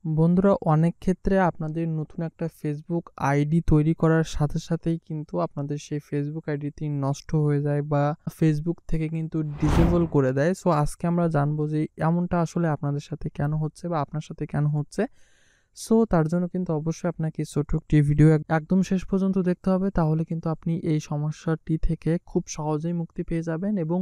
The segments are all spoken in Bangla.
বন্ধুরা অনেক ক্ষেত্রে আপনাদের নতুন একটা ফেসবুক আইডি তৈরি করার সাথে সাথেই কিন্তু আপনাদের সেই ফেসবুক আইডিটি নষ্ট হয়ে যায় বা ফেসবুক থেকে কিন্তু ডিসেবল করে দেয়। সো আজকে আমরা জানবো যে এমনটা আসলে আপনাদের সাথে কেন হচ্ছে বা আপনার সাথে কেন হচ্ছে। সো তার জন্য কিন্তু অবশ্যই আপনাকে ছোট্ট একটি ভিডিও একদম শেষ পর্যন্ত দেখতে হবে, তাহলে কিন্তু আপনি এই সমস্যাটি থেকে খুব সহজেই মুক্তি পেয়ে যাবেন। এবং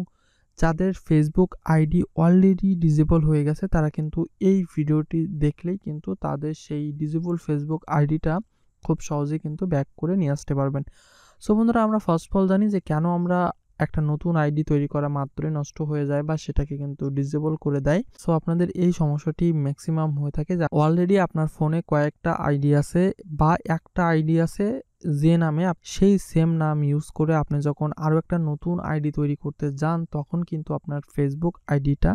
যাদের ফেসবুক আইডি অলরেডি ডিসেবল হয়ে গেছে তারা কিন্তু এই ভিডিওটি দেখলেই কিন্তু তাদের সেই ডিসেবল ফেসবুক আইডিটা খুব সহজেই কিন্তু ব্যাক করে নিয়ে আসতে পারবেন। সো বন্ধুরা, আমরা ফার্স্ট অফ অল জানি যে কেন আমরা একটা নতুন আইডি তৈরি করা মাত্রই নষ্ট হয়ে যায় বা সেটাকে কিন্তু ডিসেবল করে দেয়। সো আপনাদের এই সমস্যাটি ম্যাক্সিমাম হয়ে থাকে যে অলরেডি আপনার ফোনে কয়েকটা আইডি আছে বা একটা আইডি আছে যে নামে সেই সেম নাম ইউজ করে আপনি যখন আরও একটা নতুন আইডি তৈরি করতে যান তখন কিন্তু আপনার ফেসবুক আইডিটা,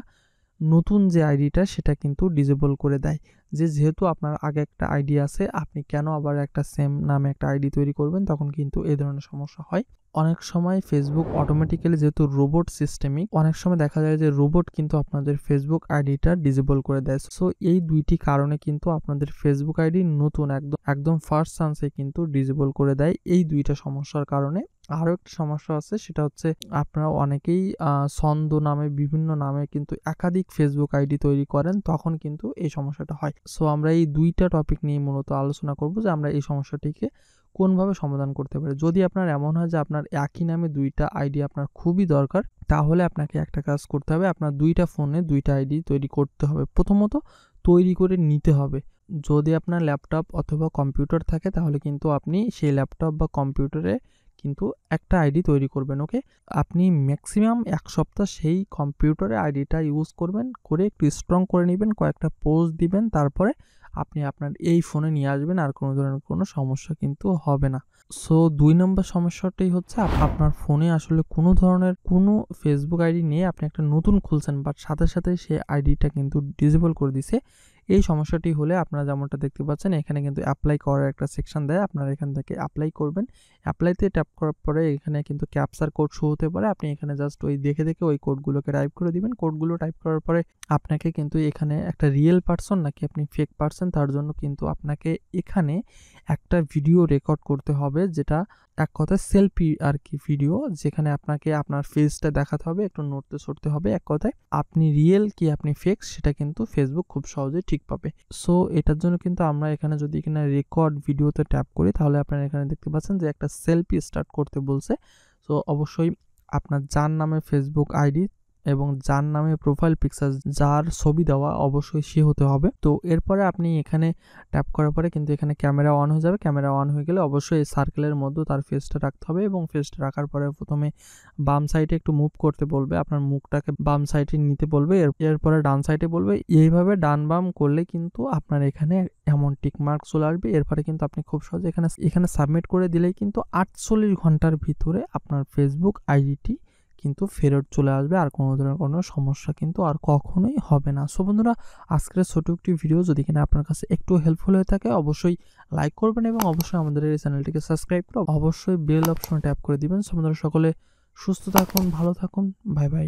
নতুন যে আইডিটা সেটা কিন্তু ডিসেবল করে দেয়। যেহেতু আপনার আগে একটা আইডি আছে, আপনি কেন আবার একটা সেম নামে একটা আইডি তৈরি করবেন, তখন কিন্তু এই ধরনের সমস্যা হয়। অনেক সময় ফেসবুক অটোমেটিক্যালি, যেহেতু রোবট সিস্টেমিক, অনেক সময় দেখা যায় যে রোবট কিন্তু আপনাদের ফেসবুক আইডিটা ডিসেবল করে দেয়। সো এই দুইটি কারণে কিন্তু আপনাদের ফেসবুক আইডি নতুন একদম ফার্স্ট চান্সে কিন্তু ডিসেবল করে দেয়। এই দুইটা সমস্যার কারণে আরও একটা সমস্যা আছে, সেটা হচ্ছে আপনারা অনেকেই ছন্দ নামে বিভিন্ন নামে কিন্তু একাধিক ফেসবুক আইডি তৈরি করেন, তখন কিন্তু এই সমস্যাটা হয়। সো আমরা এই দুইটা টপিক নিয়ে মূলত আলোচনা করব যে আমরা এই সমস্যাটিকে কোনভাবে সমাধান করতে পারি। যদি আপনার এমন হয় যে আপনার একই নামে দুইটা আইডি আপনার খুবই দরকার, তাহলে আপনাকে একটা কাজ করতে হবে, আপনার দুইটা ফোনে দুইটা আইডি তৈরি করতে হবে। প্রথমত তৈরি করে নিতে হবে। যদি আপনার ল্যাপটপ অথবা কম্পিউটার থাকে তাহলে কিন্তু আপনি সেই ল্যাপটপ বা কম্পিউটারে কিন্তু একটা আইডি তৈরি করবেন। ওকে, আপনি ম্যাক্সিমাম 1 সপ্তাহ সেই কম্পিউটারে আইডিটা ইউজ করবেন, করে একটু স্ট্রং করে নেবেন, কয়েকটা পোস্ট দিবেন, তারপরে আপনি আপনার এই ফোনে নিয়ে আসবেন, আর কোনো ধরনের কোনো সমস্যা কিন্তু হবে না। সো 2 নম্বর সমস্যাটাই হচ্ছে আপনার ফোনে আসলে কোনো ধরনের কোনো ফেসবুক আইডি নেই, আপনি একটা নতুন খুলছেন বাট সাথে সাথে সেই আইডিটা কিন্তু ডিসেবল করে দিছে। এই সমস্যাটি হলে আপনারা যেমনটা দেখতে পাচ্ছেন এখানে কিন্তু অ্যাপ্লাই করার একটা সেকশন দেয়, আপনারা এখান থেকে অ্যাপ্লাই করবেন। অ্যাপ্লাইতে ট্যাপ করার পরে এখানে কিন্তু ক্যাপচার কোড শো হতে পারে, আপনি এখানে জাস্ট ওই দেখে ওই কোডগুলোকে টাইপ করে দিবেন। কোডগুলো টাইপ করার পরে আপনাকে কিন্তু এখানে একটা রিয়েল পারসন নাকি আপনি ফেক পারসন, তার জন্য কিন্তু আপনাকে এখানে একটা ভিডিও রেকর্ড করতে হবে, যেটা এক কথায় সেলফি আর কি ভিডিও, যেখানে আপনাকে আপনার ফেসটা দেখাতে হবে, একটু নড়তে সরতে হবে। এক কথায় আপনি রিয়েল কি আপনি ফেক সেটা কিন্তু ফেসবুক খুব সহজেই ঠিক পাবে। সো এটার জন্য কিন্তু আমরা এখানে যদি এখানে রেকর্ড ভিডিওতে ট্যাপ করি তাহলে আপনারা এখানে দেখতে পাচ্ছেন যে একটা সেলফি স্টার্ট করতে বলছে। সো অবশ্যই আপনার যার নামে ফেসবুক আইডি এবং যার নামে প্রোফাইল পিকচার, যার ছবি দেওয়া, অবশ্যই সে হতে হবে। তো এরপরে আপনি এখানে ট্যাপ করার পরে কিন্তু এখানে ক্যামেরা অন হয়ে যাবে। ক্যামেরা অন হয়ে গেলে অবশ্যই এই সার্কেলের মধ্যে তার ফেসটা রাখতে হবে এবং ফেসটা রাখার পরে প্রথমে বাম সাইডে একটু মুভ করতে বলবে, আপনার মুখটাকে বাম সাইডে নিতে বলবে, এরপরে ডান সাইডে বলবে। এইভাবে ডান বাম করলে কিন্তু আপনার এখানে এমন টিক মার্ক চলে আসবে। এরপরে কিন্তু আপনি খুব সহজে এখানে সাবমিট করে দিলেই কিন্তু 48 ঘন্টার ভিতরে আপনার ফেসবুক আইডিটি কিন্তু ফেরত চলে আসবে, আর কোনো ধরনের কোনো সমস্যা কিন্তু আর কখনোই হবে না। সো বন্ধুরা, আজকের ছোট একটি ভিডিও যদি কিনা আপনার কাছে একটু হেল্পফুল হয়ে থাকে অবশ্যই লাইক করবেন এবং অবশ্যই আমাদের এই চ্যানেলটিকে সাবস্ক্রাইব করে অবশ্যই বেল অপশনে ট্যাপ করে দিবেন। সো বন্ধুরা, সকলে সুস্থ থাকুন, ভালো থাকুন, বাই বাই।